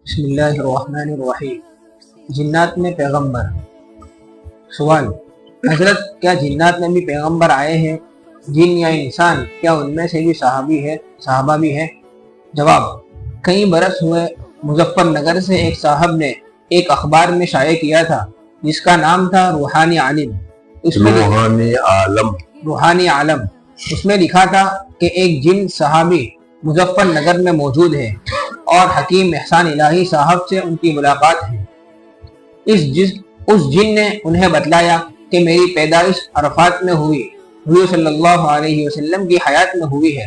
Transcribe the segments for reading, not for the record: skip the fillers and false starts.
بسم اللہ الرحمن الرحیم۔ جنات میں پیغمبر۔ سوال: حضرت کیا جنات میں بھی پیغمبر آئے ہیں؟ جن یا انسان، کیا ان میں سے بھی صحابہ بھی ہے؟ جواب: کئی برس ہوئے مظفر نگر سے ایک صاحب نے ایک اخبار میں شائع کیا تھا جس کا نام تھا روحانی عالم۔ روحانی عالم۔ اس میں لکھا تھا کہ ایک جن صحابی مظفر نگر میں موجود ہے اور حکیم احسان الہی صاحب سے ان کی ملاقات ہے۔ اس جن نے انہیں بتلایا کہ میری پیدائش عرفات میں ہوئی، حضور صلی اللہ علیہ وسلم کی حیات میں ہوئی ہے،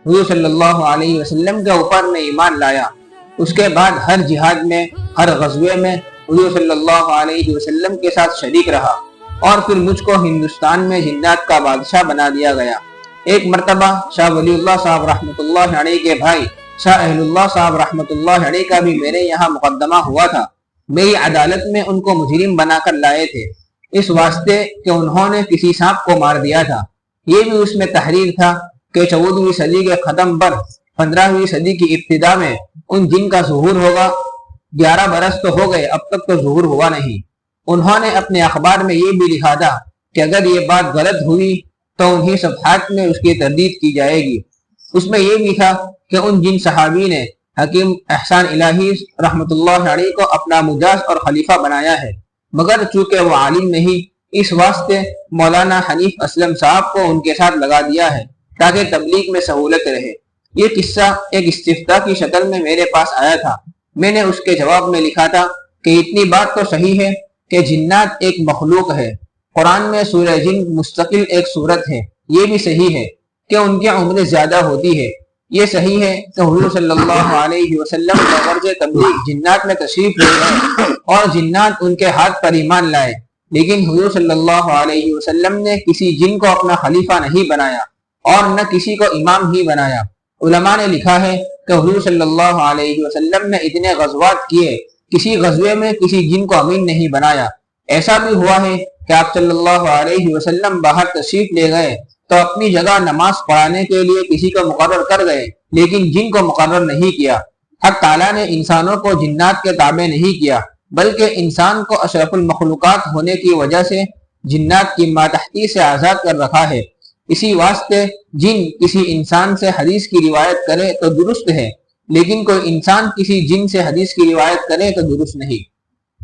حضور صلی اللہ علیہ وسلم کے اوپر میں ایمان لایا، اس کے بعد ہر جہاد میں، ہر غزوے میں حضور صلی اللہ علیہ وسلم کے ساتھ شریک رہا، اور پھر مجھ کو ہندوستان میں جنات کا بادشاہ بنا دیا گیا۔ ایک مرتبہ شاہ ولی اللہ صاحب رحمۃ اللہ علیہ کے بھائی شاہ اہل اللہ صاحب رحمۃ اللہ علیہ کا بھی میرے یہاں مقدمہ ہوا تھا۔ میری عدالت میں ان کو مجرم بنا کر لائے تھے، اس واسطے کہ انہوں نے کسی سانپ کو مار دیا تھا۔ یہ بھی اس میں تحریر تھا کہ 14ویں صدی کے ختم پر 15ویں صدی کی ابتدا میں ان جن کا ظہور ہوگا۔ 11 برس تو ہو گئے، اب تک تو ظہور ہوا نہیں۔ انہوں نے اپنے اخبار میں یہ بھی لکھا تھا کہ اگر یہ بات غلط ہوئی تو انہی صفحات میں اس کی تردید کی جائے گی۔ اس میں یہ بھی تھا کہ ان جن صحابی نے حکیم احسان الہی رحمۃ اللہ علیہ کو اپنا مجاز اور خلیفہ بنایا ہے، مگر چونکہ وہ عالم نہیں، اس واسطے مولانا حنیف اسلم صاحب کو ان کے ساتھ لگا دیا ہے تاکہ تبلیغ میں سہولت رہے۔ یہ قصہ ایک استفتاء کی شکل میں میرے پاس آیا تھا۔ میں نے اس کے جواب میں لکھا تھا کہ اتنی بات تو صحیح ہے کہ جنات ایک مخلوق ہے۔ قرآن میں سورہ جن مستقل ایک سورت ہے۔ یہ بھی صحیح ہے کہ ان کی عمر زیادہ ہوتی ہے۔ یہ صحیح ہے کہ حضور صلی اللہ علیہ وسلم بغرض تبلیغ جنات میں تشریف لے گئے اور جنات ان کے ہاتھ پر ایمان لائے، لیکن حضور صلی اللہ علیہ وسلم نے کسی جن کو اپنا خلیفہ نہیں بنایا اور نہ کسی کو امام ہی بنایا۔ علماء نے لکھا ہے کہ حضور صلی اللہ علیہ وسلم نے اتنے غزوات کیے، کسی غزوے میں کسی جن کو امین نہیں بنایا۔ ایسا بھی ہوا ہے کہ آپ صلی اللہ علیہ وسلم باہر تشریف لے گئے تو اپنی جگہ نماز پڑھانے کے لیے کسی کو مقرر کر گئے، لیکن جن کو مقرر نہیں کیا۔ حق تعالیٰ نے انسانوں کو جنات کے تابع نہیں کیا، بلکہ انسان کو اشرف المخلوقات ہونے کی وجہ سے جنات کی ماتحتی سے آزاد کر رکھا ہے۔ اسی واسطے جن کسی انسان سے حدیث کی روایت کرے تو درست ہے، لیکن کوئی انسان کسی جن سے حدیث کی روایت کرے تو درست نہیں۔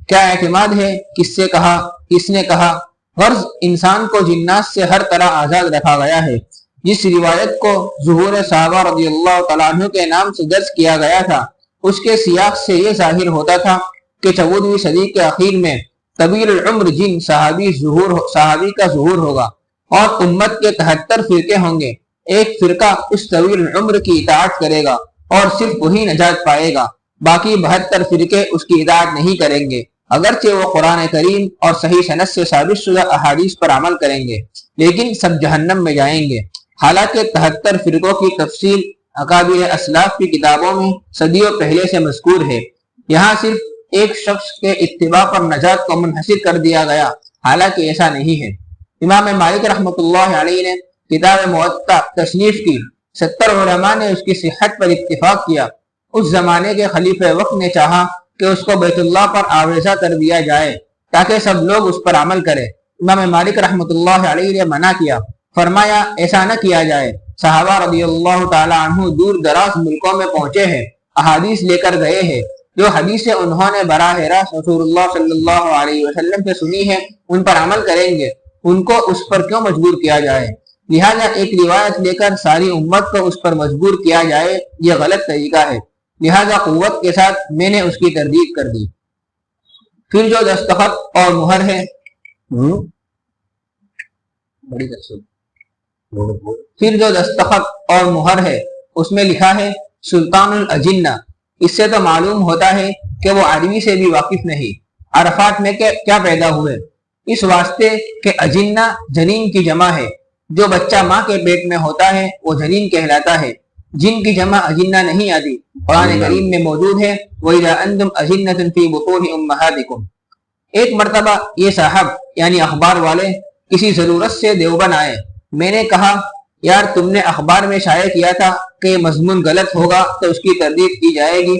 کیا اعتماد ہے؟ کس سے کہا؟ کس نے کہا؟ غرض انسان کو جنات سے ہر طرح آزاد رکھا گیا ہے۔ جس روایت کو ظہور صحابہ رضی اللہ تعالیٰ عنہ کے نام سے درج کیا گیا تھا، اس کے سیاق سے یہ ظاہر ہوتا تھا کہ 14ویں صدی کے اخیر میں طویل العمر جن صحابی کا ظہور ہوگا اور امت کے 73 فرقے ہوں گے۔ ایک فرقہ اس طویل العمر کی اطاعت کرے گا اور صرف وہی نجات پائے گا، باقی 72 فرقے اس کی اطاعت نہیں کریں گے، اگرچہ وہ قرآن کریم اور صحیح سند سے ثابت شدہ احادیث پر عمل کریں گے، لیکن سب جہنم میں جائیں گے۔ حالانکہ 73 فرقوں کی تفصیل اکابر اسلاف کی کتابوں میں صدیوں پہلے سے مذکور ہے۔ یہاں صرف ایک شخص کے اتباع پر نجات کو منحصر کر دیا گیا، حالانکہ ایسا نہیں ہے۔ امام مالک رحمۃ اللہ علیہ نے کتاب موطا تصنیف کی، 70 علماء نے اس کی صحت پر اتفاق کیا۔ اس زمانے کے خلیفہ وقت نے چاہا کہ اس کو بیت اللہ پر آویزہ کر دیا جائے تاکہ سب لوگ اس پر عمل کریں۔ امام مالک رحمۃ اللہ علیہ نے منع کیا، فرمایا ایسا نہ کیا جائے۔ صحابہ رضی اللہ تعالی عنہ دور دراز ملکوں میں پہنچے ہیں، احادیث لے کر گئے ہیں، جو حدیثیں انہوں نے براہ راست رسول اللہ صلی اللہ علیہ وسلم سے سنی ہے ان پر عمل کریں گے، ان کو اس پر کیوں مجبور کیا جائے؟ لہذا ایک روایت لے کر ساری امت کو اس پر مجبور کیا جائے، یہ غلط طریقہ ہے۔ لہذا قوت کے ساتھ میں نے اس کی تردید کر دی۔ پھر جو دستخط اور مہر ہے اس میں لکھا ہے سلطان الاجنہ۔ اس سے تو معلوم ہوتا ہے کہ وہ عربی سے بھی واقف نہیں۔ عرفات میں کیا پیدا ہوئے؟ اس واسطے کہ اجنہ جنین کی جمع ہے، جو بچہ ماں کے پیٹ میں ہوتا ہے وہ جنین کہلاتا ہے۔ جن کی جمع اجنہ نہیں آتی، قرآن کریم میں موجود ہے وَإِذَا أَنْتُمْ أَجِنَّةٌ فِي بُطُونِ أُمَّهَاتِكُمْ۔ ایک مرتبہ یہ صاحب یعنی اخبار والے کسی ضرورت سے دیوبند آئے۔ میں نے کہا یار تم نے اخبار میں شائع کیا تھا کہ یہ مضمون غلط ہوگا تو اس کی تردید کی جائے گی،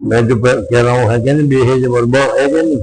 میں جو کہہ رہا ہوں ہے کہ نہیں، بے ہے زبر ب ہے کہ نہیں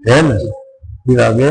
ہے نا؟ پھر آگے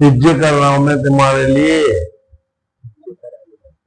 تجھے کر رہا ہوں میں تمہارے لیے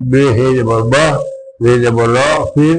بے ہے زبر ب بے زبر ل پھر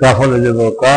کافل زبر کا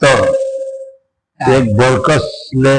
تو ایک برکس لے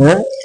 ہیں؟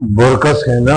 برکس ہے نا،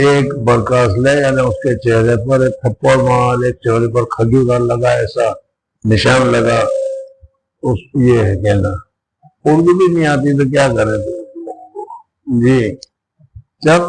ایک برکاس لے یعنی اس کے چہرے پر ایک تھپڑ مار، ایک چہرے پر کھجور لگا، ایسا نشان لگا، اس یہ ہے کہنا۔ اردو بھی نہیں آتی تو کیا کرے جی۔ جب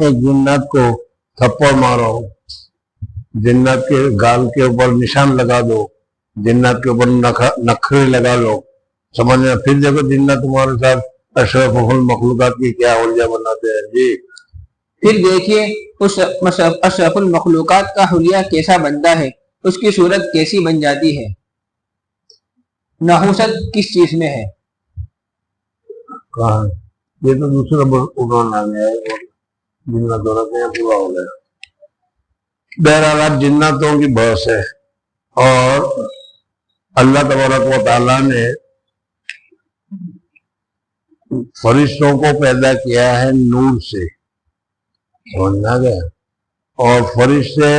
جنات کو تھپڑ مارو، جنات کے گال کے اوپر نشان لگا دو، جنات کے اوپر نخرے لگا لو، سمجھنا۔ پھر دیکھو جنات تمہارے ساتھ اشرف المخلوقات کی کیا حلیہ بناتے ہیں جی۔ پھر دیکھیے اس اشرف المخلوقات کا حلیہ کیسا بنتا ہے، اس کی صورت کیسی بن جاتی ہے، نحوست کس چیز میں ہے۔ کہاں یہ تو دوسرا عنوان آ گیا ہے، جنات دولت میں پورا ہو گیا۔ بہرحال جناتوں کی بحث ہے، اور اللہ تبارک و تعالیٰ نے فرشتوں کو پیدا کیا ہے نور سے، سمجھنا گیا، اور فرشتے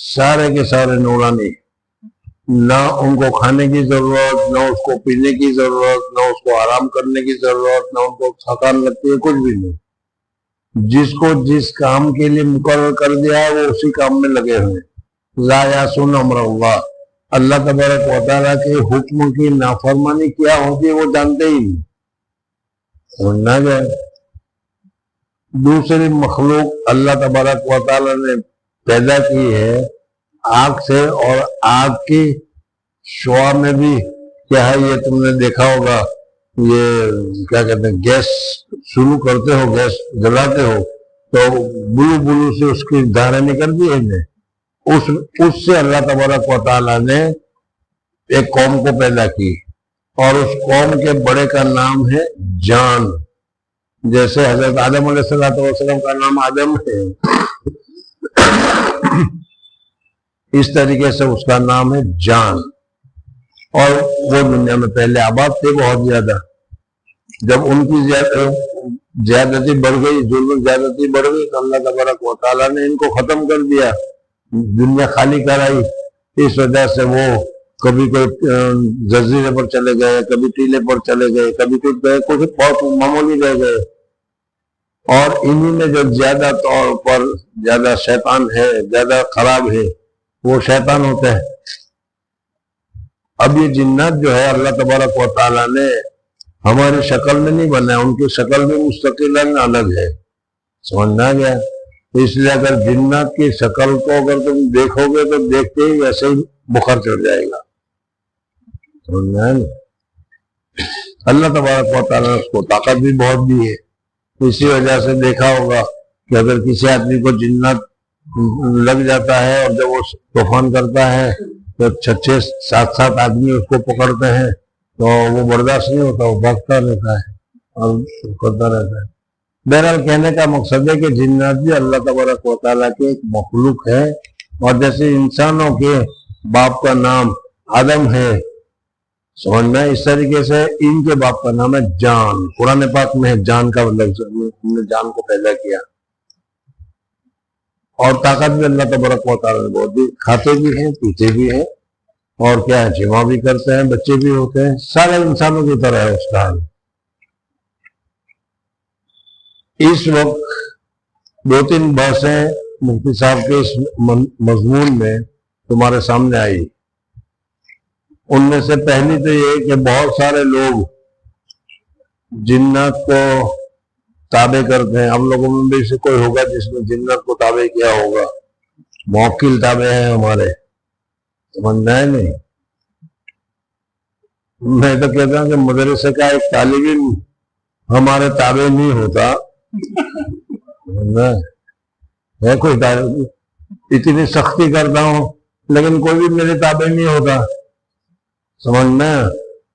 سارے کے سارے نورانی، نہ ان کو کھانے کی ضرورت، نہ اس کو پینے کی ضرورت، نہ اس کو آرام کرنے کی ضرورت، نہ ان کو تھکان لگتی ہے، کچھ بھی نہیں۔ جس کو جس کام کے لیے مقرر کر دیا ہے وہ اسی کام میں لگے ہوئے۔ لا یعصون امر اللہ، اللہ تبارک و تعالیٰ کے حکم کی نافرمانی کیا ہوتی ہے وہ جانتے ہی نہیں، سمجھنا گیا۔ دوسری مخلوق اللہ تبارک و تعالیٰ نے پیدا کی ہے آگ سے، اور آگ کی شعاع میں بھی کیا ہے، یہ تم نے دیکھا ہوگا، یہ کیا کہتے ہیں، گیس شروع کرتے ہو، گیس جلاتے ہو تو بلو بلو سے اس کی دھاریں نکلتی ہیں، اس سے اللہ تبارک و تعالیٰ نے ایک قوم کو پیدا کی، اور اس قوم کے بڑے کا نام ہے جان۔ جیسے حضرت آدم علیہ السلام کا نام آدم ہے، اس طریقے سے اس کا نام ہے جان، اور وہ دنیا میں پہلے آباد تھے بہت زیادہ۔ جب ان کی زیادتی بڑھ گئی، ظلم زیادتی بڑھ گئی، تو اللہ تبارک و تعالیٰ نے ان کو ختم کر دیا، دنیا خالی کرائی۔ اس وجہ سے وہ کبھی کوئی جزیرے پر چلے گئے، کبھی ٹیلے پر چلے گئے، کبھی ٹوٹ گئے، کچھ بہت معمولی رہ گئے۔ اور انہی میں جو زیادہ طور پر زیادہ شیطان ہے، زیادہ خراب ہے، وہ شیطان ہوتا ہے۔ اب یہ جنات جو ہے اللہ تبارک و تعالیٰ نے ہماری شکل میں نہیں بنایا، ان کی شکل بھی مستقلاً الگ ہے، سمجھنا گیا۔ اس لیے اگر جنات کی شکل کو اگر تم دیکھو گے تو دیکھتے ہی ویسے ہی بخار چڑھ جائے گا، سمجھنا ہے نا۔ اللہ تبارک و تعالیٰ نے اس کو طاقت بھی بہت دی ہے، اسی وجہ سے دیکھا ہوگا کہ اگر کسی آدمی کو جنات لگ جاتا ہے اور جب وہ طوفان کرتا ہے تو 6-7 آدمی اس کو پکڑتے ہیں تو وہ برداشت نہیں ہوتا، وہ بھاگتا رہتا ہے اور کرتا رہتا ہے۔ بہرحال کہنے کا مقصد ہے کہ جنات بھی اللہ تبارک و تعالیٰ کے ایک مخلوق ہے، اور جیسے انسانوں کے باپ کا نام آدم ہے، سمجھنا، اس طریقے سے ان کے باپ کا نام ہے جان۔ قرآن پاک میں جان کا لفظ، ہم نے جان کو پیدا کیا، اور طاقت بھی اللہ تبارک و تعالیٰ نے بہت دی، کھاتے بھی ہیں، پیتے بھی ہیں، اور کیا ہے، جمع بھی کرتے ہیں، بچے بھی ہوتے ہیں، سارے انسانوں کی طرح ہے اس کا حال۔ اس وقت 2-3 بحثیں مفتی صاحب کے اس مضمون میں تمہارے سامنے آئی۔ ان میں سے پہلی تو یہ کہ بہت سارے لوگ جنات کو تابع کرتے ہیں۔ ہم لوگوں میں بھی سے کوئی ہوگا جس نے جنات کو تابع کیا ہوگا، موکل تابع ہیں ہمارے، سمجھنا ہے نہیں۔ میں تو کہتا ہوں کہ مدرسے کا ایک طالب علم ہمارے تابع نہیں ہوتا، ہے کوئی طالب اتنی سختی کرتا ہوں لیکن کوئی بھی میرے تابع نہیں ہوتا، سمجھنا،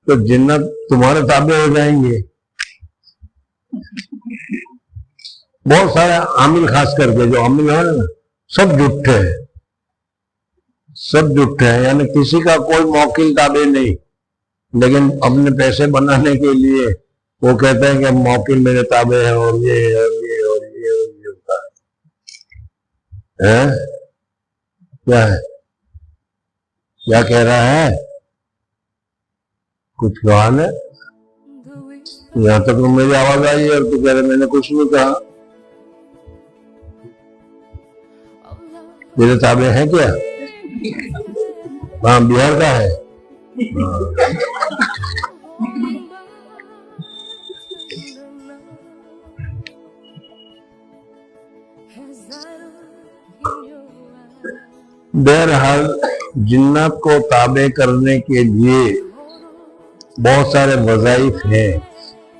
تو جنات تمہارے تابع ہو جائیں گے۔ بہت سارے عامل، خاص کر کے جو عامل ہے نا، سب جھوٹے ہیں، سب جھوٹے ہیں، یعنی کسی کا کوئی موکل تابع نہیں، لیکن اپنے پیسے بنانے کے لیے وہ کہتے ہیں کہ موکل میرے تابع ہے اور یہ اور یہ اور یہ اور یہ ہوتا ہے۔ کیا ہے، کیا کہہ رہا ہے؟ کچھ کہا ہے؟ یہاں تک تو میری آواز آئی ہے اور تو کہہ رہے میں نے کچھ نہیں کہا۔ میرے تابع ہے کیا؟ ہاں، بہار کا ہے۔ بہرحال جنات کو تابع کرنے کے لیے بہت سارے وظائف ہیں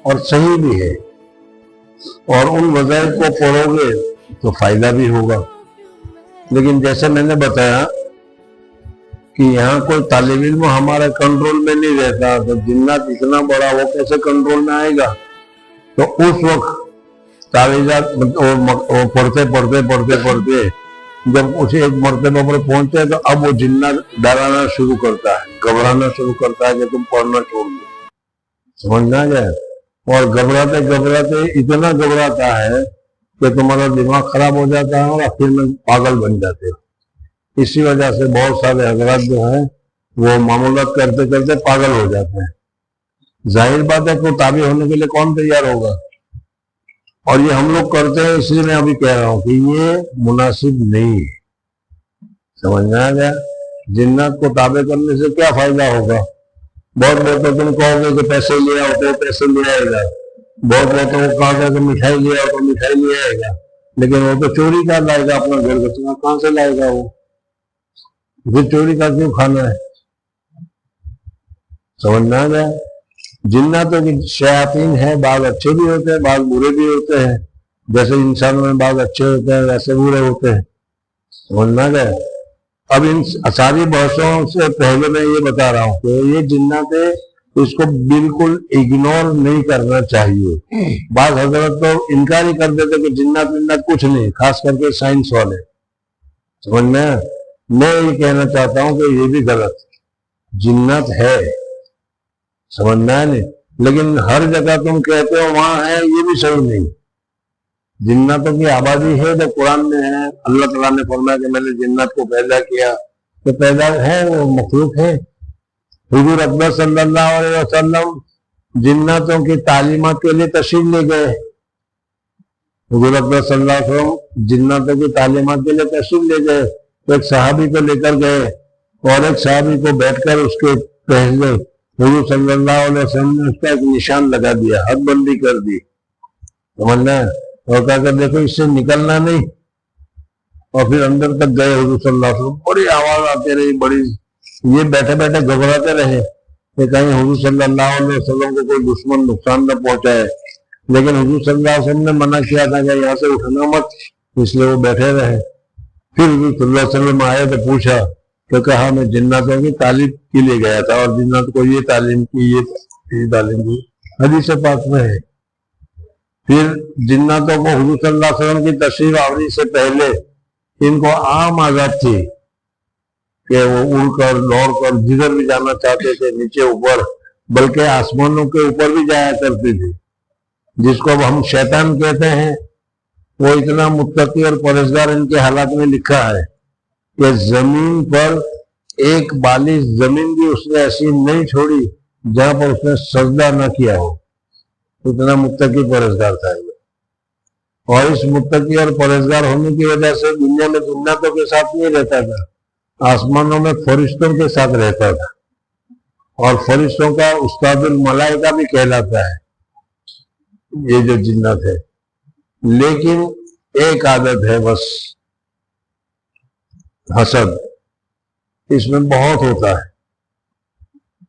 اور صحیح بھی ہے، اور ان وظائف کو پڑھو گے تو فائدہ بھی ہوگا۔ لیکن جیسے میں نے بتایا کہ یہاں کوئی طالب علم ہمارے کنٹرول میں نہیں رہتا، تو جنات اتنا بڑا وہ کیسے کنٹرول میں آئے گا؟ تو اس وقت تعویذات پڑھتے پڑھتے پڑھتے پڑھتے جب اسے ایک مرتبہ پر پہنچتے ہیں تو اب وہ جنات ڈرانا شروع کرتا ہے، گھبرانا شروع کرتا ہے کہ تم پڑھنا چھوڑ دو، سمجھنا گیا؟ اور گھبراتے گھبراتے اتنا گھبراتا ہے کہ تمہارا دماغ خراب ہو جاتا ہے اور آخر میں پاگل بن جاتے ہو۔ اسی وجہ سے بہت سارے حضرات جو ہیں وہ معمولات کرتے کرتے پاگل ہو جاتے ہیں۔ ظاہر بات ہے کہ تابع ہونے کے لیے کون تیار ہوگا؟ اور یہ ہم لوگ کرتے ہیں، اس لیے میں ابھی کہہ رہا ہوں کہ یہ مناسب نہیں ہے، سمجھنا گیا؟ جنات کو تابع کرنے سے کیا فائدہ ہوگا؟ بہت بہت تم کہو گے کہ پیسے لے آؤ تو پیسے لے آئے گا، بہت بہت وہ کہا گا کہ مٹھائی لے آؤ تو مٹھائی لے آئے گا، لیکن وہ تو چوری کر لائے گا، اپنا گھر کا کہاں سے لائے گا؟ وہ پھر چوری کا کیوں کھانا ہے؟ سمجھنا گیا؟ جناتوں کی شیاطین ہے، بعض اچھے بھی ہوتے ہیں بعض برے بھی ہوتے ہیں، جیسے انسانوں میں بعض اچھے ہوتے ہیں ویسے برے ہوتے ہیں، سمجھنا گیا؟ اب ان ساری بحثوں سے پہلے میں یہ بتا رہا ہوں کہ یہ جنات ہے، اس کو بالکل اگنور نہیں کرنا چاہیے۔ بعض حضرت تو انکار ہی کر دیتے کہ جنات کچھ نہیں، خاص کر کے سائنس والے، سمجھنا؟ میں یہ کہنا چاہتا ہوں کہ یہ بھی غلط، جنات ہے، سمجھنا ہے نہیں، لیکن ہر جگہ تم کہتے ہو وہاں ہے، یہ بھی صحیح نہیں۔ جناتوں کی آبادی ہے جو قرآن میں ہے، اللہ تعالیٰ نے فرمایا کہ میں نے جنات کو پیدا کیا، تو پیدا ہے، وہ مخلوق ہے۔ حضور اکبر صلی اللہ علیہ وسلم جناتوں کی تعلیمات کے لیے تشریف لے گئے، حضور اکبر صلی اللہ علیہ وسلم جناتوں کی تعلیمات کے لیے تشریف لے گئے، ایک صحابی کو لے کر گئے اور ایک صحابی کو بیٹھ کر اس کے پہلے حضور صلی اللہ علیہ وسلم نے اس کا ایک نشان لگا دیا، حد بندی کر دی، سمجھنا ہے؟ اور کہا کہ دیکھو اس سے نکلنا نہیں، اور پھر اندر تک گئے حضور صلی اللہ علیہ وسلم، بڑی آواز آتی رہی، بڑی، یہ بیٹھے بیٹھے گھبراتے رہے کہ کہیں حضور صلی اللہ علیہ وسلم کو کوئی دشمن نقصان نہ پہنچائے، لیکن حضور صلی اللہ علیہ وسلم نے منع کیا تھا کہ یہاں سے اٹھنا مت، اس لیے وہ بیٹھے رہے۔ پھر حضور صلی اللہ علیہ وسلم آئے تو پوچھا تو کہا میں جناتوں کی تعلیم کے لیے گیا تھا اور جنات کو یہ تعلیم کی، یہ تعلیم کی، حدیث پاک میں ہے۔ پھر جناتوں کو حضور صلی اللہ علیہ وسلم کی تشریف آوری سے پہلے ان کو عام عادت تھی کہ وہ اڑ کر دوڑ کر جدھر بھی جانا چاہتے تھے، نیچے اوپر، بلکہ آسمانوں کے اوپر بھی جایا کرتے تھے، جس کو اب ہم شیطان کہتے ہیں۔ وہ اتنا متقی اور پرہیزگار، ان کے حالات میں لکھا ہے کہ زمین پر ایک بالش زمین بھی اس نے ایسی نہیں چھوڑی جہاں پر اس نے سجدہ نہ کیا ہو، اتنا متقی پرہیزگار تھا یہ۔ اور اس متقی اور پرہیزگار ہونے کی وجہ سے دنیا میں جناتوں کے ساتھ نہیں رہتا تھا، آسمانوں میں فرشتوں کے ساتھ رہتا تھا، اور فرشتوں کا استاد الملائکہ بھی کہلاتا ہے یہ جو جنات ہے۔ لیکن ایک عادت ہے بس، حسد، اس میں بہت ہوتا ہے،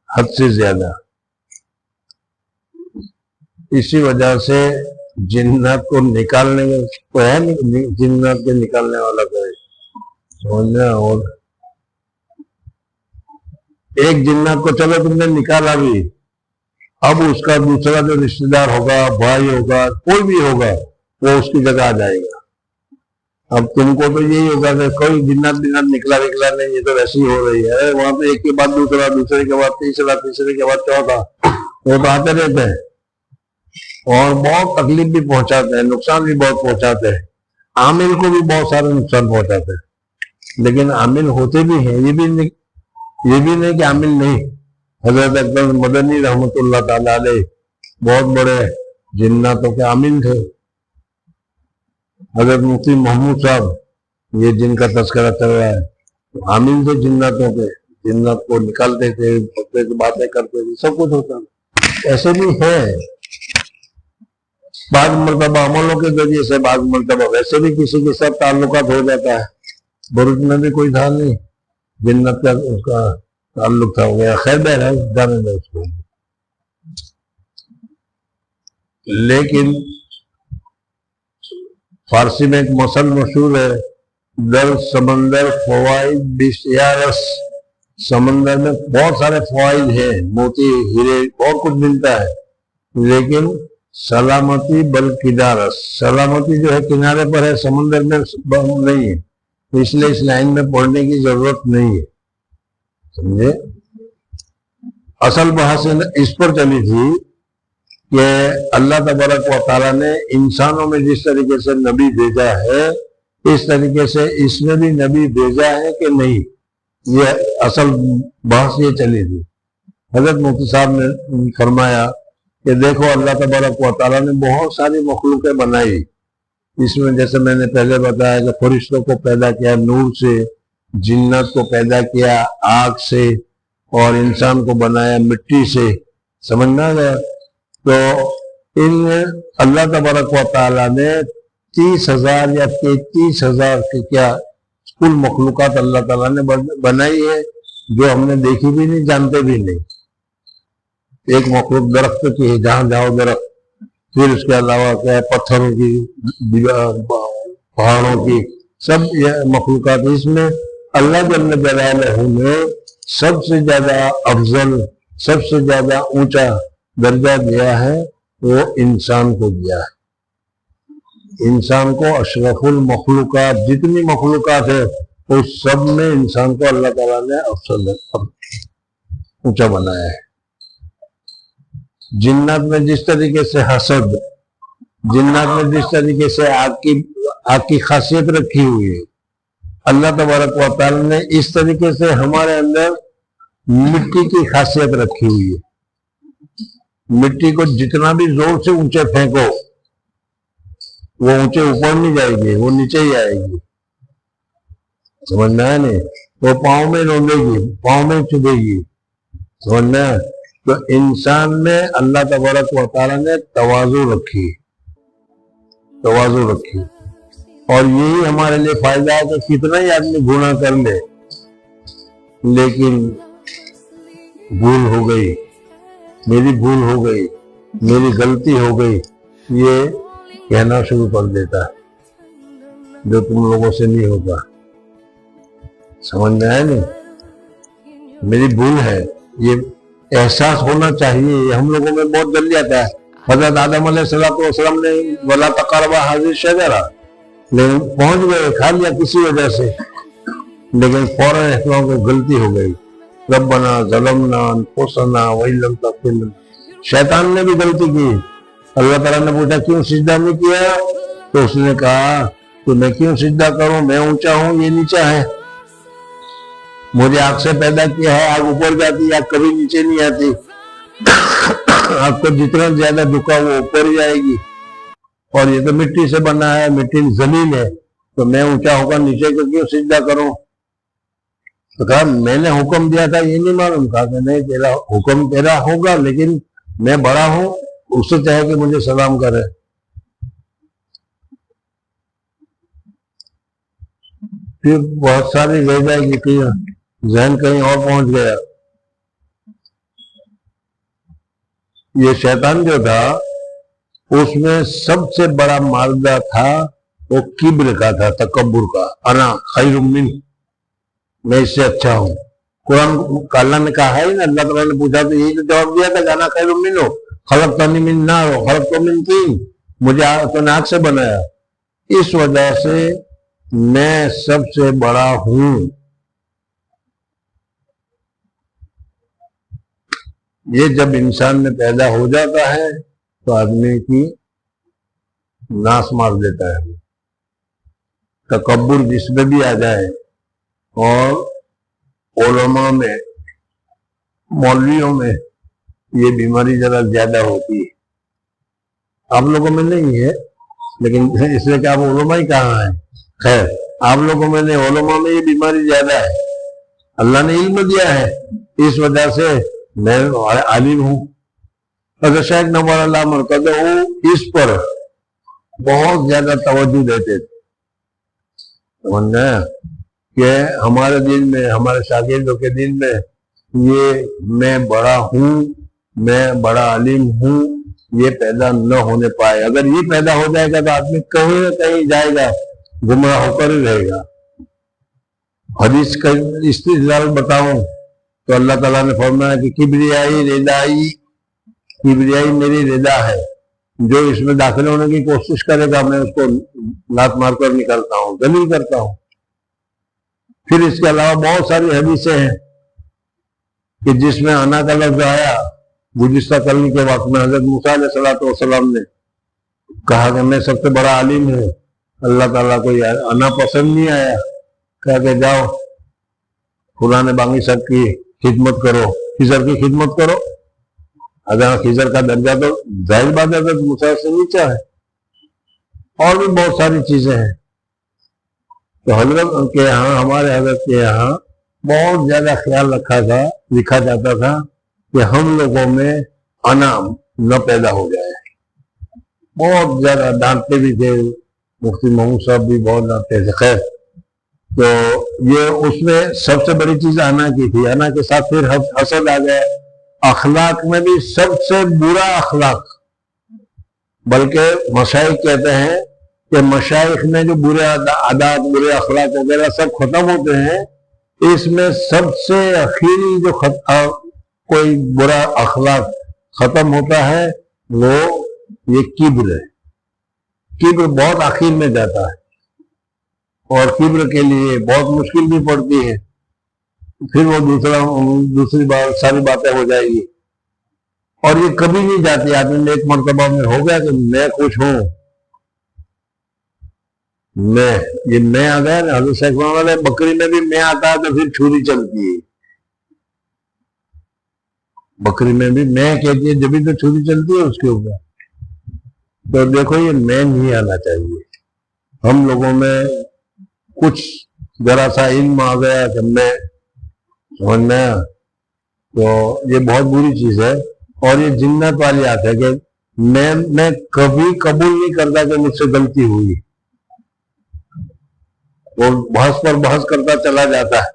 حد سے زیادہ۔ اسی وجہ سے جنات کو نکالنے کو ہے نہیں، جنات کے نکالنے والا کوئی سمجھنا. اور ایک جنات کو چلو تم نے نکالا بھی, اب اس کا دوسرا جو رشتے دار ہوگا, بھائی ہوگا, کوئی بھی ہوگا, وہ اس کی جگہ آ جائے گا. اب تم کو تو یہی ہوگا کہ کوئی جنات نکلا نہیں, یہ تو ویسی ہو رہی ہے. وہاں پہ ایک کے بعد دوسرا, دوسرے کے بعد تیسرا, تیسرے کے بعد چوتھا, وہ تو آتے رہتے ہیں اور بہت تکلیف بھی پہنچاتے ہیں, نقصان بھی بہت پہنچاتے ہیں. عامل کو بھی بہت سارے نقصان پہنچاتے ہیں, لیکن عامل ہوتے بھی ہیں. یہ بھی نہیں کہ عامل نہیں. حضرت اکبر مدنی رحمۃ اللہ تعالی علیہ بہت بڑے جناتوں کے عامل تھے. حضرت مفتی محمود صاحب, یہ جن کا تذکرہ چل رہا ہے, عامل تھے جناتوں کے. جنات کو نکالتے تھے, باتیں کرتے تھے, سب کچھ ہوتا تھا. ایسے بھی ہے بعض مرتبہ عملوں کے ذریعے سے, بعض مرتبہ ویسے بھی کسی کے ساتھ تعلقات ہو جاتا ہے. برج میں بھی کوئی تھا نہیں, جنت کا اس کا تعلق تھا, ہو گیا. خیر بہرحال جانے دیں اس کو. لیکن فارسی میں ایک مثل مشہور ہے, در سمندر فوائد بسیارس. سمندر میں بہت سارے فوائد ہیں, موتی, ہیرے, بہت کچھ ملتا ہے, لیکن سلامتی بالکدارس. سلامتی جو ہے کنارے پر ہے, سمندر میں نہیں ہے. اس لیے اس لائن میں پڑھنے کی ضرورت نہیں ہے. سمجھے؟ اصل بحث اس پر چلی تھی کہ اللہ تبارک و تعالیٰ نے انسانوں میں جس طریقے سے نبی بھیجا ہے, اس طریقے سے اس میں بھی نبی بھیجا ہے کہ نہیں. یہ اصل بحث یہ چلی تھی. حضرت مفتی صاحب نے فرمایا کہ دیکھو اللہ تبارک و تعالیٰ نے بہت ساری مخلوقیں بنائی. اس میں جیسے میں نے پہلے بتایا کہ فرشتوں کو پیدا کیا نور سے, جنات کو پیدا کیا آگ سے, اور انسان کو بنایا مٹی سے. سمجھنا گیا؟ تو ان اللہ تبارک و تعالیٰ نے 30,000 یا 33,000 کے کیا کل مخلوقات اللہ تعالیٰ نے بنائی ہے, جو ہم نے دیکھی بھی نہیں, جانتے بھی نہیں. ایک مخلوق درخت کی ہے, جہاں جاؤ درخت. پھر اس کے علاوہ کیا ہے, پتھروں کی, پہاڑوں کی, سب یہ مخلوقات. اس میں اللہ جل جلالہ نے سب سے زیادہ افضل, سب سے زیادہ اونچا درجہ دیا ہے, وہ انسان کو دیا ہے. انسان کو اشرف المخلوقات, جتنی مخلوقات ہے اس سب میں انسان کو اللہ تعالیٰ نے افضل اونچا بنایا ہے. جنات میں جس طریقے سے حسد, جنات میں جس طریقے سے آگ کی خاصیت رکھی ہوئی ہے, اللہ تبارک و تعالیٰ نے اس طریقے سے ہمارے اندر مٹی کی خاصیت رکھی ہوئی ہے. مٹی کو جتنا بھی زور سے اونچے پھینکو, وہ اونچے اوپر نہیں جائے گی, وہ نیچے ہی آئے گی. سمجھنا ہے نہیں؟ وہ پاؤں میں روندے گی, پاؤں میں چبھے گی. سمجھنا ہے؟ تو انسان میں اللہ تبارک و تعالیٰ نے تواضع رکھی, تواضع رکھی. اور یہی ہمارے لیے فائدہ ہے کہ کتنا ہی آدمی گناہ کر لے, لیکن بھول ہو گئی, میری بھول ہو گئی, میری غلطی ہو گئی, یہ کہنا شروع کر دیتا ہے, جو تم لوگوں سے نہیں ہوتا. سمجھ میں آیا نہیں؟ میری بھول ہے, یہ احساس ہونا چاہیے. یہ ہم لوگوں میں بہت جلدی آتا ہے. حضرت آدم علیہ السلام نے وَلَا تَقْرَبَا هَٰذِهِ الشَّجَرَةَ, لیکن پہنچ گئے, کھا لیا کسی وجہ سے, لیکن فوراً احساس کو غلطی ہو گئی. ربنا ظلمنا انفسنا وَإِن لَّمْ تَغْفِرْ لَنَا. شیطان نے بھی غلطی کی. اللہ تعالیٰ نے پوچھا کیوں سجدہ نہیں کیا, تو اس نے کہا کہ میں کیوں سجدہ کروں, میں اونچا ہوں, یہ نیچا ہے. مجھے آگ سے پیدا کیا ہے, آگ اوپر جاتی ہے, آگ کبھی نیچے نہیں آتی. آگ کو جتنا زیادہ دھکا وہ اوپر ہی آئے گی. اور یہ تو مٹی سے بنا ہے, مٹی ذلیل ہے, تو میں اونچا ہو کر نیچے کو کیوں سجدہ کروں. تو کہا میں نے حکم دیا تھا, یہ نہیں معلوم. کہا کہ نہیں, تیرا حکم تیرا ہوگا, لیکن میں بڑا ہوں, اس سے چاہے کہ مجھے سلام کرے. پھر بہت ساری رہ جائے گی کہ ذہن کہیں اور پہنچ گیا. یہ شیطان جو تھا اس میں سب سے بڑا مادہ تھا وہ کبر کا تھا, تکبر کا. انا خیر من, میں اس سے اچھا ہوں. قرآن اللہ نے کہا ہے نا, اللہ تعالیٰ نے پوچھا تو یہی تو جواب دیا تھا کہ انا خیر منہ خلقتنی من نار وخلقتہ من طین, مجھے تو نے آگ سے بنایا, اس وجہ سے میں سب سے بڑا ہوں. یہ جب انسان میں پیدا ہو جاتا ہے تو آدمی کی ناس مار دیتا ہے. تکبر جس میں بھی آ جائے, اور علماء میں مولویوں میں یہ بیماری ذرا زیادہ ہوتی ہے. آپ لوگوں میں نہیں ہے, لیکن اس لیے کہ آپ علماء ہی کہاں ہیں. خیر, آپ لوگوں میں نہیں, علماء میں یہ بیماری زیادہ ہے. اللہ نے علم دیا ہے, اس وجہ سے میں عالم ہوں. حضرت شیخ نور اللہ مرکز اس پر بہت زیادہ توجہ دیتے تھے. سمجھنا کہ ہمارے دین میں, ہمارے شاگردوں کے دین میں یہ میں بڑا ہوں, میں بڑا عالم ہوں, یہ پیدا نہ ہونے پائے. اگر یہ پیدا ہو جائے گا تو آدمی کہیں نہ کہیں جائے گا, گمراہ ہو کر ہی رہے گا. حدیث کا استدلال بتاؤں تو اللہ تعالیٰ نے فرمایا کہ کبریائی میری رضا ہے, جو اس میں داخل ہونے کی کوشش کرے گا میں اس کو لات مار کر نکلتا ہوں, ذلیل کرتا ہوں. پھر اس کے علاوہ بہت ساری حدیثیں ہیں کہ جس میں انا کا لفظ آیا. گزشتہ کرنے کے وقت میں حضرت موسیٰ علیہ السلام نے کہا کہ میں سب سے بڑا عالم ہوں. اللہ تعالیٰ کو یہ انا پسند نہیں آیا, کہا کہ جاؤ فلاں بانگی صاحب کی خدمت کرو, خضر کی خدمت کرو. اگر خضر کا درجہ تو ظاہر بات ہے حضرت موسیٰ سے نیچا ہے. اور بھی بہت ساری چیزیں ہیں. تو حضرت کے یہاں, ہمارے حضرت کے یہاں بہت زیادہ خیال لکھا جاتا تھا کہ ہم لوگوں میں انا نہ پیدا ہو جائے. بہت زیادہ ڈانٹتے بھی تھے, مفتی محمود صاحب بھی بہت ڈانٹتے تھے. خیر, تو یہ اس میں سب سے بڑی چیز انا کی تھی. انا کے ساتھ پھر حسد آ گیا. اخلاق میں بھی سب سے برا اخلاق, بلکہ مشائخ کہتے ہیں کہ مشائخ میں جو برے عادات, برے اخلاق وغیرہ سب ختم ہوتے ہیں, اس میں سب سے اخیری جو کوئی برا اخلاق ختم ہوتا ہے وہ یہ کبر ہے. کبر بہت آخر میں جاتا ہے, اور کبر کے لیے بہت مشکل بھی پڑتی ہے. پھر وہ دوسری بار ساری باتیں ہو جائے گی, اور یہ کبھی نہیں جاتی. آدمی نے ایک مرتبہ میں ہو گیا کہ میں کچھ ہوں, میں آ گیا نا. حضرت شیخ والے بکری میں بھی میں آتا ہے تو پھر چھری چلتی ہے. بکری میں بھی میں کہتی ہے, جبھی تو چھری چلتی ہے اس کے اوپر. تو دیکھو یہ میں نہیں آنا چاہیے. ہم لوگوں میں کچھ ذرا سا علم آ گیا کہ میں سمجھنا, تو یہ بہت بری چیز ہے. اور یہ جنت والی بات ہے کہ میں کبھی قبول نہیں کرتا کہ مجھ سے غلطی ہوئی. وہ بحث پر بحث کرتا چلا جاتا ہے.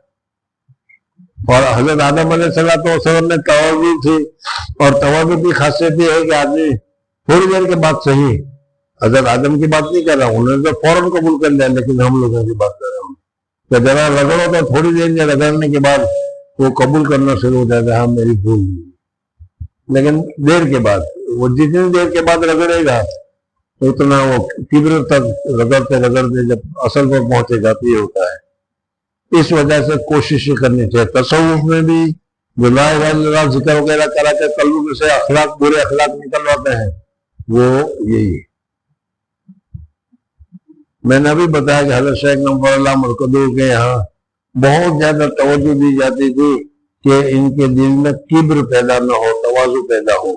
اور حضرت آدم علیہ السلام میں تواضع تھی, اور تواضع کی خاصیت یہ ہے کہ آدمی تھوڑی دیر کے بعد صحیح, حضرت آدم کی بات نہیں کر رہا ہوں, انہوں نے تو فوراً قبول کر لیا, لیکن ہم لوگوں کی بات کر رہا ہوں کہ ذرا رگڑو تو تھوڑی دیر میں رگڑنے کے بعد وہ قبول کرنا شروع ہو جاتا ہے, ہاں میری بھول. لیکن دیر کے بعد, وہ جتنی دیر کے بعد رگڑے گا اتنا وہ کبر تک رگڑتے جب اصل پر پہنچے گا تو یہ ہوتا ہے. اس وجہ سے کوشش کرنی چاہیے. تصوف میں بھی جو لا الہ الا اللہ ذکر وغیرہ کرا کے قلب میں سے اخلاق, برے اخلاق نکلواتے ہیں, وہ یہی ہے. میں نے ابھی بتایا کہ حضرت شیخ نور اللہ مرکزی کے یہاں بہت زیادہ توجہ دی جاتی تھی کہ ان کے دل میں کبر پیدا نہ ہو, تواضع پیدا ہو.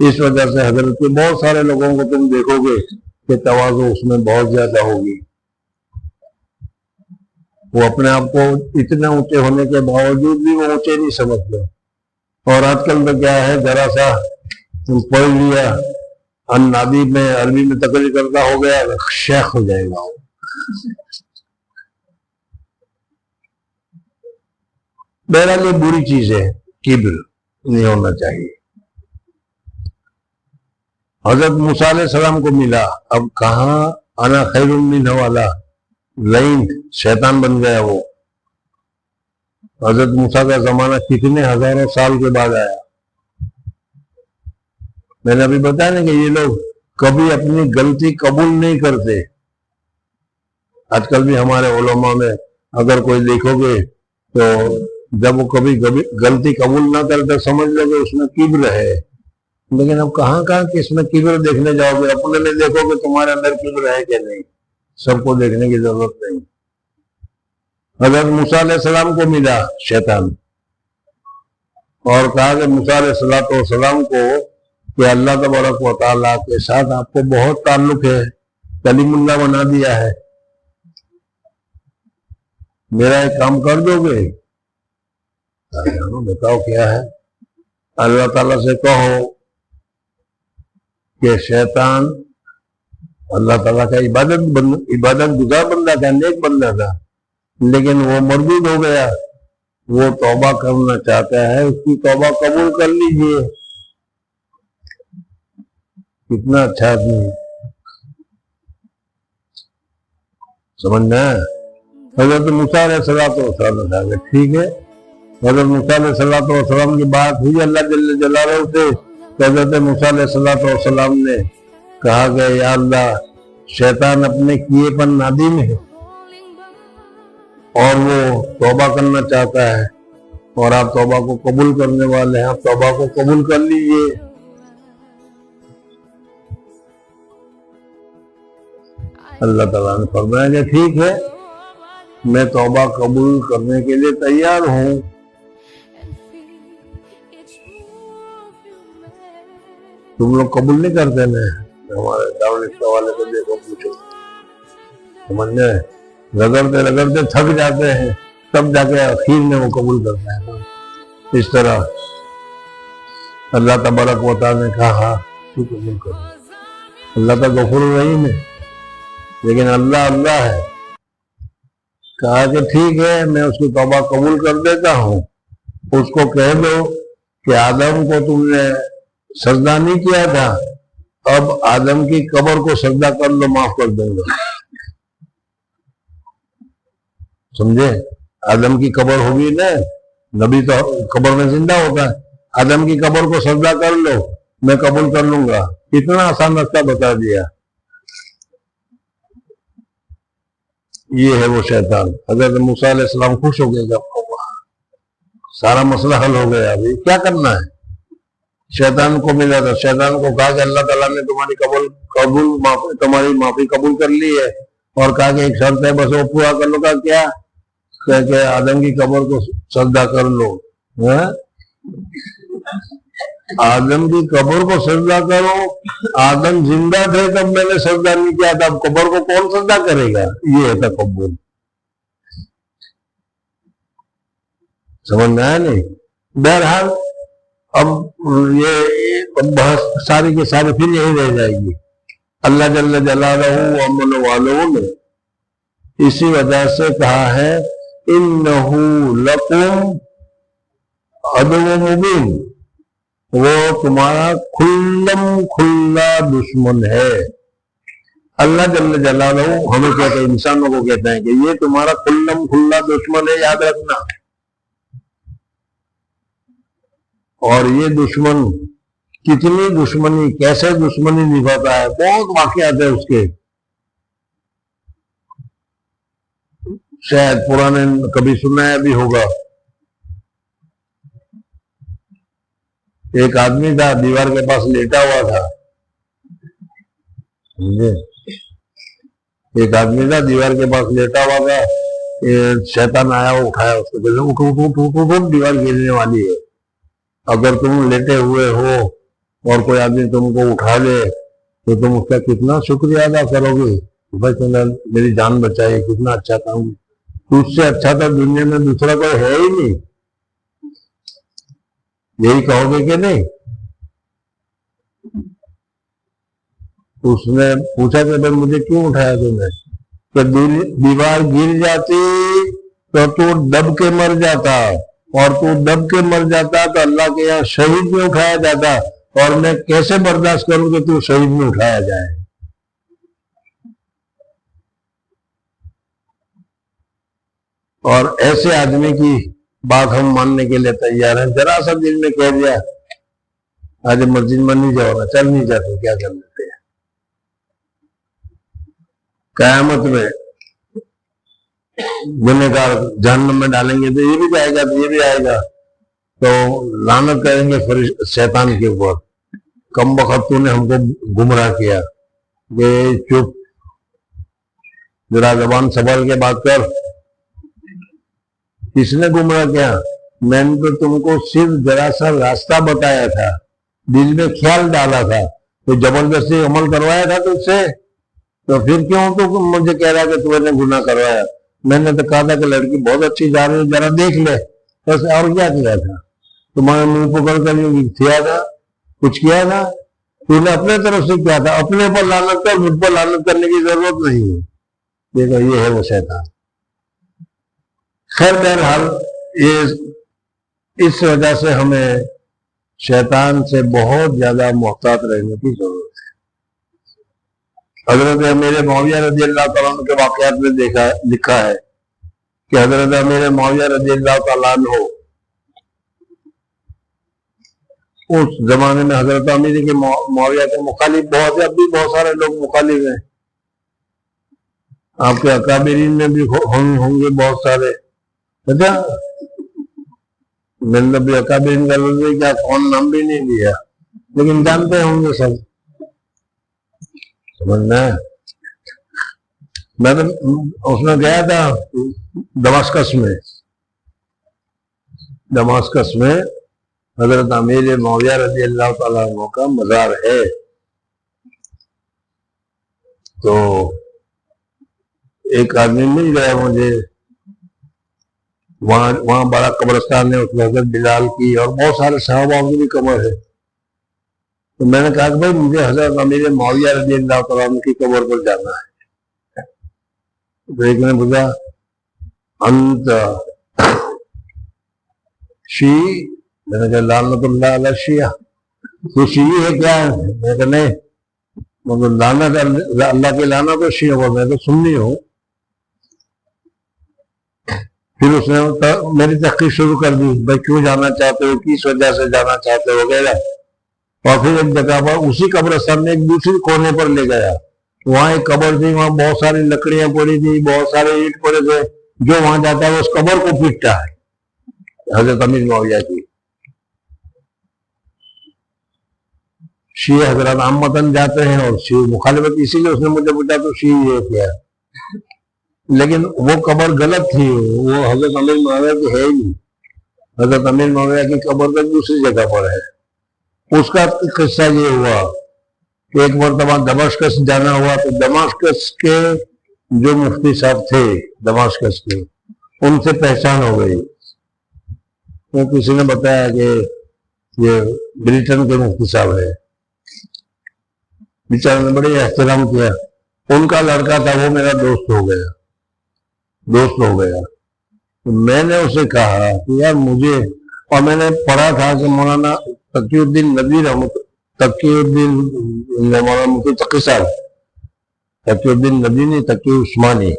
اس وجہ سے حضرت کے بہت سارے لوگوں کو تم دیکھو گے کہ تواضع اس میں بہت زیادہ ہوگی. وہ اپنے آپ کو اتنے اونچے ہونے کے باوجود بھی وہ اونچے نہیں سمجھتے. اور آج کل تو کیا ہے, ذرا سا پڑھ لیا, نادی میں عربی میں تقریر کرتا ہو گیا, شیخ ہو جائے گا. بہرحال یہ بری چیز ہے, کبر نہیں ہونا چاہیے. حضرت موسیٰ علیہ السلام کو ملا, اب کہاں انا خیر منہ والا لائن شیطان بن گیا. وہ حضرت موسیٰ کا زمانہ کتنے ہزاروں سال کے بعد آیا. میں نے ابھی بتایا نا کہ یہ لوگ کبھی اپنی غلطی قبول نہیں کرتے. آج کل بھی ہمارے علماء میں اگر کوئی دیکھو گے تو جب وہ کبھی غلطی قبول نہ کرتے سمجھ لو کہ اس میں کبر ہے. لیکن اب کہاں کہ اس میں کبر دیکھنے جاؤ گے؟ اپنے میں دیکھو کہ تمہارے اندر کبر ہے کہ نہیں. سب کو دیکھنے کی ضرورت نہیں. حضرت موسیٰ علیہ السلام کو ملا شیطان اور کہا کہ موسیٰ علیہ السلام کو کہ اللہ تبارک و تعالیٰ کے ساتھ آپ کو بہت تعلق ہے، کلیم اللہ بنا دیا ہے، میرا ایک کام کر دو گے؟ بتاؤ کیا ہے؟ اللہ تعالیٰ سے کہو کہ شیطان اللہ تعالیٰ کا عبادت گزار بندہ تھا، نیک بندہ تھا، لیکن وہ مردود ہو گیا. وہ توبہ کرنا چاہتا ہے، اس کی توبہ قبول کر لیجئے. کتنا اچھا آدمی ہے، سمجھنا ہے. حضرت موسیٰ علیہ السلام نے کہا کہ ٹھیک ہے. حضرت موسیٰ علیہ السلام کی بات ہوئی اللہ جل جلالہ سے. حضرت موسیٰ علیہ السلام نے کہا کہ یا اللہ، شیطان اپنے کیے پر نادم ہے اور وہ توبہ کرنا چاہتا ہے، اور آپ توبہ کو قبول کرنے والے ہیں، آپ توبہ کو قبول کر لیجئے. اللہ تعالیٰ نے فرمایا کہ ٹھیک ہے، میں توبہ قبول کرنے کے لیے تیار ہوں. تم لوگ قبول نہیں کرتے نا. ہمارے دعوت والے کو دیکھو، پوچھو، سمجھنے رگڑتے تھک جاتے ہیں، تب جا کے آخر میں وہ قبول کرتے ہیں. اس طرح اللہ تبارک و تعالیٰ نے کہا تو قبول کرو. اللہ کا غفور الرحیم ہے، لیکن اللہ ہے. کہا کہ ٹھیک ہے، میں اس کی توبہ قبول کر دیتا ہوں. اس کو کہہ دو کہ آدم کو تم نے سجدہ نہیں کیا تھا، اب آدم کی قبر کو سجدہ کر لو، معاف کر دوں گا. سمجھے؟ آدم کی قبر ہوگی نا، نبی تو قبر میں زندہ ہوتا ہے. آدم کی قبر کو سجدہ کر لو، میں قبول کر لوں گا. اتنا آسان راستہ بتا دیا. یہ ہے وہ شیطان. حضرت موسیٰ علیہ السلام خوش ہو گئے جب سارا مسئلہ حل ہو گیا. ابھی کیا کرنا ہے؟ شیطان کو ملا تھا. شیطان کو کہا کہ اللہ تعالیٰ نے تمہاری معافی قبول کر لی ہے، اور کہا کہ ایک شرط ہے، بس وہ پورا کر لو. کا کیا؟ کہ آدم کی قبر کو سجدہ کر لو. آدم کی قبر کو سجدہ کرو؟ آدم زندہ تھے تب میں نے سجدہ نہیں کیا تھا، اب قبر کو کون سجدہ کرے گا؟ یہ ہے تکبر. سمجھنا ہے نہیں؟ بہرحال اب یہ بہت ساری کی ساری پھر یہی رہ جائے گی. اللہ جل جلالہ امن والوں نے اسی وجہ سے کہا ہے انہو لکم عدو مبین، وہ تمہارا کھلا دشمن ہے. اللہ جل جلالہ ہمیں کہتے ہیں، انسانوں کو کہتے ہیں کہ یہ تمہارا کھلا دشمن ہے، یاد رکھنا. اور یہ دشمن کتنی دشمنی، کیسے دشمنی نبھاتا ہے، بہت واقعات ہے اس کے. شاید پرانے کبھی سنایا بھی ہوگا. ایک آدمی تھا، دیوار کے پاس لیٹا ہوا تھا. ایک آدمی تھا، دیوار کے پاس لیٹا ہوا تھا. شیطان آیا، وہ اٹھایا اس کو، دیوار گرنے والی ہے. اگر تم لیٹے ہوئے ہو اور کوئی آدمی تم کو اٹھا لے تو تم اس کا کتنا شکریہ ادا کرو گے. بھائی تم نے میری جان بچائی، کتنا اچھا کام. تجھ سے اچھا تو دنیا میں دوسرا کوئی ہے ہی نہیں. یہی کہو گے کہ نہیں؟ اس نے پوچھا کہ بھائی مجھے کیوں اٹھایا تم نے؟ کہ دیوار گر جاتی تو دب کے مر جاتا، اور تو دب کے مر جاتا تو اللہ کے یہاں شہید میں اٹھایا جاتا، اور میں کیسے برداشت کروں کہ تو شہید میں اٹھایا جائے. اور ایسے آدمی کی بات ہم ماننے کے لیے تیار ہیں. ذرا سا دل میں کہہ دیا آج مسجد میں نہیں جاؤ نا, چل نہیں جاتے, کیا کر لیتے ہیں. قیامت میں گنہگار جہنم میں ڈالیں گے تو یہ بھی جائے گا, تو یہ بھی آئے گا, تو لعنت کریں گے شیطان کے اوپر, کم وقت تو نے ہم کو گمراہ کیا. کہ چپ, ذرا زبان سنبھال کے بات کر. کس نے گمراہ کیا؟ میں نے تو تم کو صرف ذرا سا راستہ بتایا تھا, دل میں خیال ڈالا تھا, تو زبردستی عمل کروایا تھا تجھ سے, تو پھر کیوں تو مجھے کہہ رہا کہ تم نے گناہ کروایا؟ میں نے تو کہا تھا کہ لڑکی بہت اچھی جا رہی ہے, ذرا دیکھ لے بس. اور کیا کیا تھا؟ تمہارے منہ پکڑ کر کیا تھا؟ کچھ کیا تھا؟ تو نے اپنے طرف سے کیا تھا. اپنے پر لعنت کر, مجھ پر لعنت کرنے کی ضرورت نہیں ہے. دیکھو یہ ہے وہ شیطان. خیر بہرحال یہ اس وجہ سے ہمیں شیطان سے بہت زیادہ محتاط رہنے کی ضرورت ہے. حضرت امیر معاویہ رضی اللہ تعالیٰ عنہ کے واقعات میں لکھا ہے کہ حضرت امیر معاویہ رضی اللہ تعالیٰ عنہ اس زمانے میں حضرت امیر کے معاویہ کے مخالف بہت ہے, اب بھی بہت سارے لوگ مخالف ہیں. آپ کے اکابرین میں بھی ہوں گے بہت سارے. اچھا, میں نے بھی اکابرین کا کیا کون نام بھی نہیں لیا, لیکن جانتے ہوں گے سب. سمجھنا ہے. میں تو اس میں گیا تھا دماسکس میں حضرت امیر معاویہ رضی اللہ تعالیٰ عنہ کا مزار ہے. تو ایک آدمی مل گیا مجھے وہاں بڑا قبرستان ہے, اس میں حضرت بلال کی اور بہت سارے صحابہ کی بھی قبر ہے. تو میں نے کہا کہ بھائی مجھے حضرت امیر معاویہ رضی اللہ تعالیٰ عنہ کی قبر پر جانا ہے. تو ایک نے پوچھا انت شیعی؟ میں نے کہا لعنت اللہ علی شیعہ. تو شیعی ہے کیا؟ میں نے کہا نہیں, مگر لعنت اللہ کی لعنت تو شیعہ ہوا, میں تو سنی ہوں. پھر اس نے میری تحقیق شروع کر دی, بھائی کیوں جانا چاہتے ہو, کس وجہ سے جانا چاہتے ہو وغیرہ. اور پھر ایک جگہ پر اسی قبرستان میں ایک دوسری کونے پر لے گیا, وہاں ایک قبر تھی, وہاں بہت ساری لکڑیاں پڑی تھی, بہت سارے اینٹ پڑے تھے. جو وہاں جاتا ہے وہ اس قبر کو پیٹتا ہے, حضرت امیر معاویہ کی. شیعہ حضرات عامتاً جاتے ہیں اور شیعہ مخالفت, اسی لیے اس نے مجھے پوچھا تو شیعہ یہ کیا. لیکن وہ قبر غلط تھی, وہ حضرت امیر معاویہ کی ہے ہی. حضرت امیر معاویہ کی قبر تو دوسری جگہ پر ہے. اس کا قصہ یہ ہوا کہ ایک مرتبہ دمشق جانا ہوا, تو دمشق کے جو مفتی صاحب تھے دمشق کے, ان سے پہچان ہو گئی. تو کسی نے بتایا کہ یہ بریٹن کے مفتی صاحب ہے. بیچارے نے بڑے احترام کیا. ان کا لڑکا تھا, وہ میرا دوست ہو گیا. تو میں نے اسے کہا کہ یار مجھے, اور میں نے پڑھا تھا کہ مولانا تقی الدین نبی مولانا مفتی تقی صاحب, تقی الدین نبی نہیں, تقی عثمانی,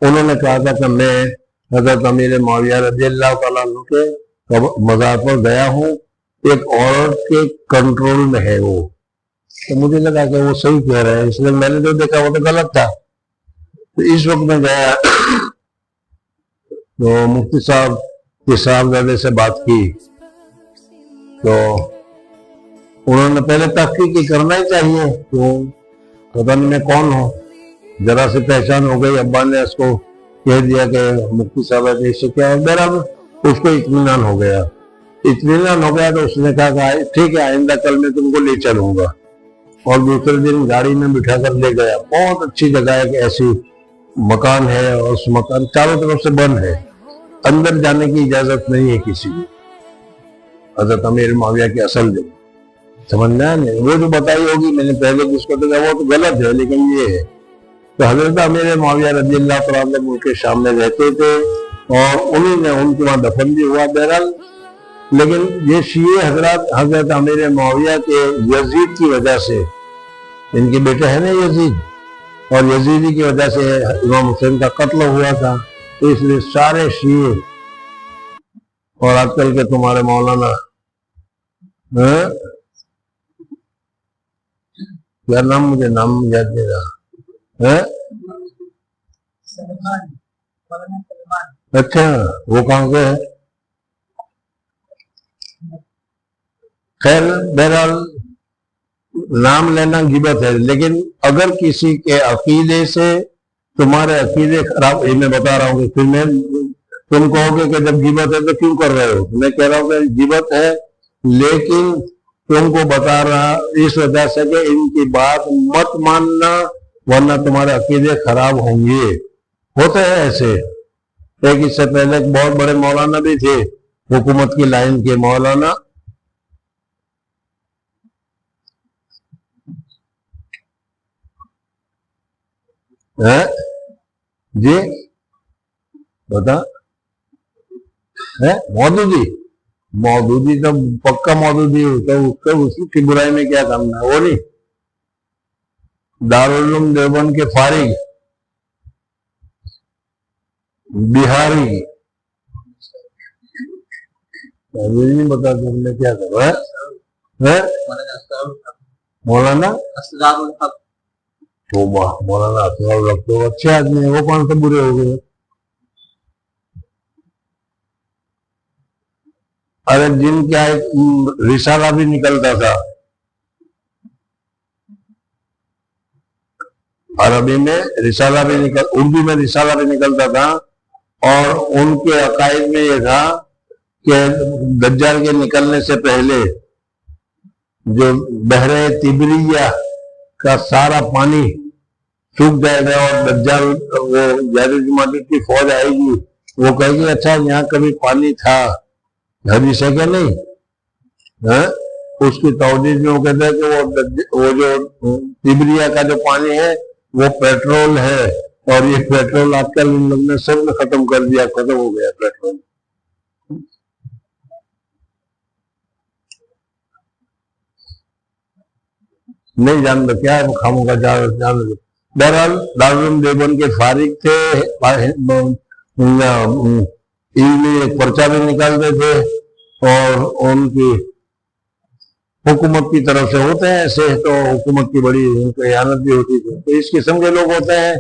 انہوں نے کہا تھا کہ میں حضرت امیر معاویہ رضی اللہ تعالیٰ عنہ کے مزار پر گیا ہوں, ایک عورت کے کنٹرول میں ہے وہ. تو مجھے لگا کہ وہ صحیح کہہ رہا ہے, اس لیے میں نے جو دیکھا وہ تو غلط تھا. تو اس وقت میں گیا تو مفتی صاحب کے صاحبزادے سے بات کی, تو انہوں نے پہلے تحقیق کرنا ہی چاہیے, تو پتہ نہیں میں کون ہوں, ذرا سے پہچان ہو گئی. ابا نے اس کو کہہ دیا کہ مفتی صاحب ہے, اس سے کیا ہے. میرا اس کو اطمینان ہو گیا. تو اس نے کہا کہ ٹھیک ہے, آئندہ کل میں تم کو لے چلوں گا. اور دوسرے دن گاڑی میں بٹھا کر لے گیا. بہت اچھی جگہ ہے کہ ایسی مکان ہے, اور اس مکان چاروں طرف سے بند ہے, اندر جانے کی اجازت نہیں ہے کسی کو. حضرت امیر معاویہ کی اصل جگہ سمجھنا ہے نہیں. وہ جو بتائی ہوگی میں نے پہلے جس کو دیکھا وہ تو غلط ہے, لیکن یہ ہے. تو حضرت امیر معاویہ رضی اللہ تعالیٰ عنہ ان کے سامنے رہتے تھے, اور انہوں نے ان کے وہاں دفن بھی ہوا. بہرحال لیکن یہ شیعہ حضرات حضرت امیر معاویہ کے یزید کی وجہ سے, ان کے بیٹے ہیں نا یزید, اور یزیدی کی وجہ سے امام حسین کا قتل ہوا تھا, تو اس لیے سارے شیعہ اور آج کل کے تمہارے مولانا کیا نام، مجھے نام یاد نہیں رہا. اچھا وہ کہاں سے ہے؟ خیر بہرحال نام لینا غیبت ہے، لیکن اگر کسی کے عقیدے سے تمہارے عقیدے خراب، یہ میں بتا رہا ہوں کہ پھر میں تم کہو گے کہ جب غیبت ہے تو کیوں کر رہے ہو. میں کہہ رہا ہوں کہ غیبت ہے، لیکن تم کو بتا رہا اس وجہ سے کہ ان کی بات مت ماننا، ورنہ تمہارے عقیدے خراب ہوں گے. ہوتے ہیں ایسے. ایک اس سے پہلے ایک بہت بڑے مولانا بھی تھے، حکومت کی لائن کے مولانا. جی بتا مودودی تو پکا مودودی ہوتا ہے، اس کی برائی میں کیا کرنا ہے. وہ نہیں، دارالعلوم دیوبند کے فارغ بہاری نہیں بتا تم نے کیا کرا ہے. مولانا مولانا اسرار الحق تو اچھے آدمی ہیں، وہ کون سے برے ہو گئے. ارے جن کا ایک رسالہ بھی نکلتا تھا عربی میں، رسالہ بھی اردو میں رسالہ بھی نکلتا تھا، اور ان کے عقائد میں یہ تھا کہ دجال کے نکلنے سے پہلے جو بحر تبریہ کا سارا پانی سوکھ جائے گا، اور دجال وہ یاجوج ماجوج کی فوج آئے گی، وہ کہے گی اچھا یہاں کبھی پانی تھا، حدیث ہے کہ نہیں. اس کی توجیہ میں وہ کہتے ہیں کہ وہ جو تبریہ کا جو پانی ہے وہ پیٹرول ہے، اور یہ پیٹرول آج کل ان لوگوں نے سب نے ختم کر دیا، ختم ہو گیا پیٹرول. نہیں جانتا کیا ہے خاموں کا جان. بہرحال دارالعلوم دیوبند کے فارغ تھے، علمی ایک پرچہ بھی نکالتے تھے، اور ان کی حکومت کی طرف سے ہوتے ہیں ایسے، تو حکومت کی بڑی احانت بھی ہوتی تھی. تو اس قسم کے لوگ ہوتے ہیں،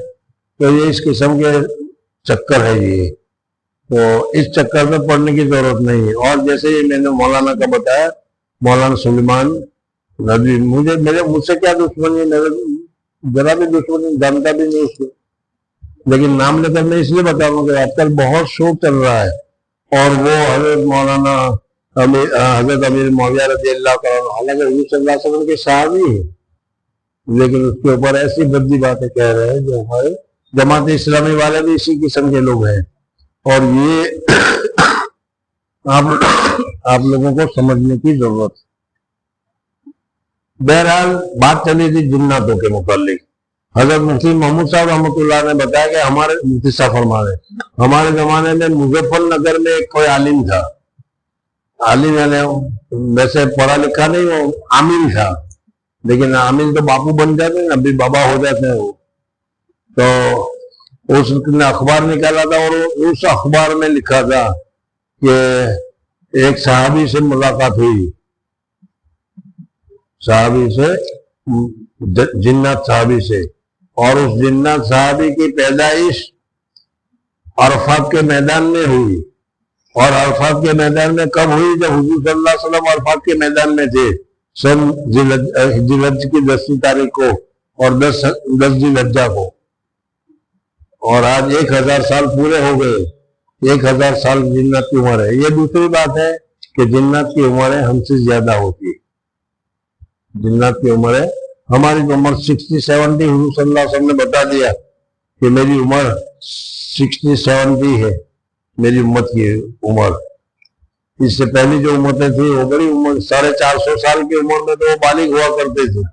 تو یہ اس قسم کے چکر ہے یہ. تو اس چکر میں پڑنے کی ضرورت نہیں ہے. اور جیسے یہ میں نے مولانا کا بتایا، مولانا سلیمان ندوی، مجھ سے کیا دشمنی ہے، میرے ذرا بھی دشمنی، جانتا بھی نہیں اس کو، لیکن نام لے کر میں اس لیے بتا رہا ہوں کہ آج کل بہت شوق چل رہا ہے. اور وہ حضرت مولانا حضرت امیر معاویہ رضی اللہ تعالیٰ عنہ، حالانکہ حضور صلی اللہ علیہ وسلم کے صحابی ہیں، لیکن اس کے اوپر ایسی بدی باتیں کہہ رہے ہیں جو ہمارے جماعت اسلامی والے بھی اسی قسم کے لوگ ہیں. اور یہ آپ لوگوں کو سمجھنے کی ضرورت ہے. بہرحال بات چلی تھی جناتوں کے متعلق. حضرت مفتی محمود صاحب رحمۃ اللہ نے بتایا کہ ہمارے مفتی صاحب فرما رہے ہمارے زمانے میں مظفر نگر میں ایک کوئی عالم تھا. عالم یعنی ویسے پڑھا لکھا نہیں، وہ عامل تھا، لیکن عامل تو باپو بن جاتے ہیں، ابھی بابا ہو جاتے ہیں وہ. تو اس نے اخبار نکالا تھا، اور اس اخبار میں لکھا تھا کہ ایک صحابی سے ملاقات ہوئی، صحابی سے، جنات صحابی سے، اور اس جنات صحابی کی پیدائش عرفات کے میدان میں ہوئی. اور عرفات کے میدان میں کب ہوئی؟ جب حضور صلی اللہ علیہ وسلم عرفات کے میدان میں تھے، سن ذی الحجہ کی 10 تاریخ کو، اور 10 ذی الحجہ کو. اور آج 1000 سال پورے ہو گئے. 1000 سال جنات کی عمر ہے. یہ دوسری بات ہے کہ جنات کی عمریں ہم سے زیادہ ہوتی ہے. جنات کی عمر ہے، ہماری عمر 60-70، حضور صلی اللہ علیہ وسلم نے بتا دیا کہ میری عمر 60-70 ہے، میری امت کی عمر. اس سے پہلی جو امتیں تھیں وہ بڑی عمر، 450 سال کی عمر میں تو وہ بالغ ہوا کرتے تھے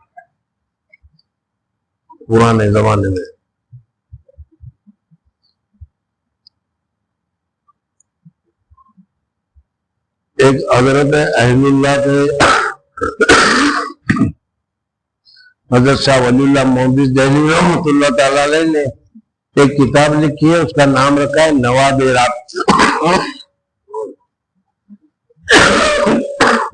پرانے زمانے میں. ایک حضرت احمد اللہ کے حضرت شاہ ولی اللہ محدث دہلوی رحمۃ اللہ تعالی علیہ نے ایک کتاب لکھی ہے، اس کا نام رکھا ہے نواب رابط.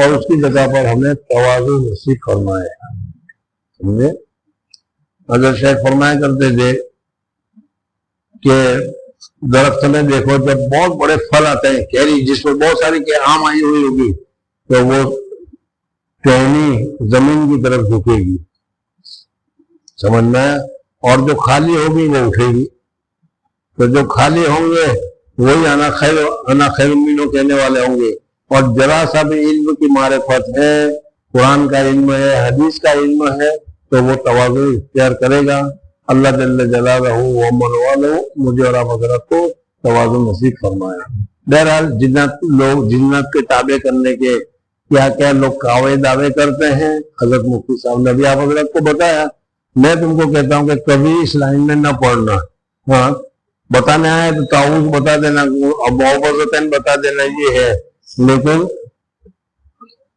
اور اس کی جگہ پر ہمیں تواضع نصیب فرمائے. سمجھے؟ اگر شیخ فرمایا کرتے تھے کہ درخت میں دیکھو جب بہت بڑے پھل آتے ہیں کیری جس میں بہت ساری آم آئی ہوئی ہوگی تو وہ ٹہنی زمین کی طرف جھکے گی، سمجھنا ہے، اور جو خالی ہوگی وہ اٹھے گی. تو جو خالی ہوں گے وہی انا خیر منہ کہنے والے ہوں گے. اور ذرا سا بھی علم کی معرفت ہے، قرآن کا علم ہے، حدیث کا علم ہے، تو وہ تواضع اختیار کرے گا. اللہ جل جلالہ و من والہ مجھے اور آپ حضرت کو تواضع نصیب فرمایا. بہرحال جنت کے تابع کرنے کے کیا کیا لوگ کعوے دعوے کرتے ہیں، حضرت مفتی صاحب نے بھی آپ حضرت کو بتایا. میں تم کو کہتا ہوں کہ کبھی اس لائن میں نہ پڑھنا. ہاں بتانے آئے تو تعوذ بتا دینا، معوذتین بتا دینا، یہ ہے، لیکن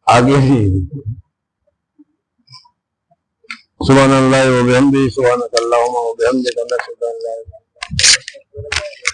آگے ہی سبحان اللہ و بحمدہ، سبحانک اللہم و بحمدک، نشہد ان لا الہ الا انت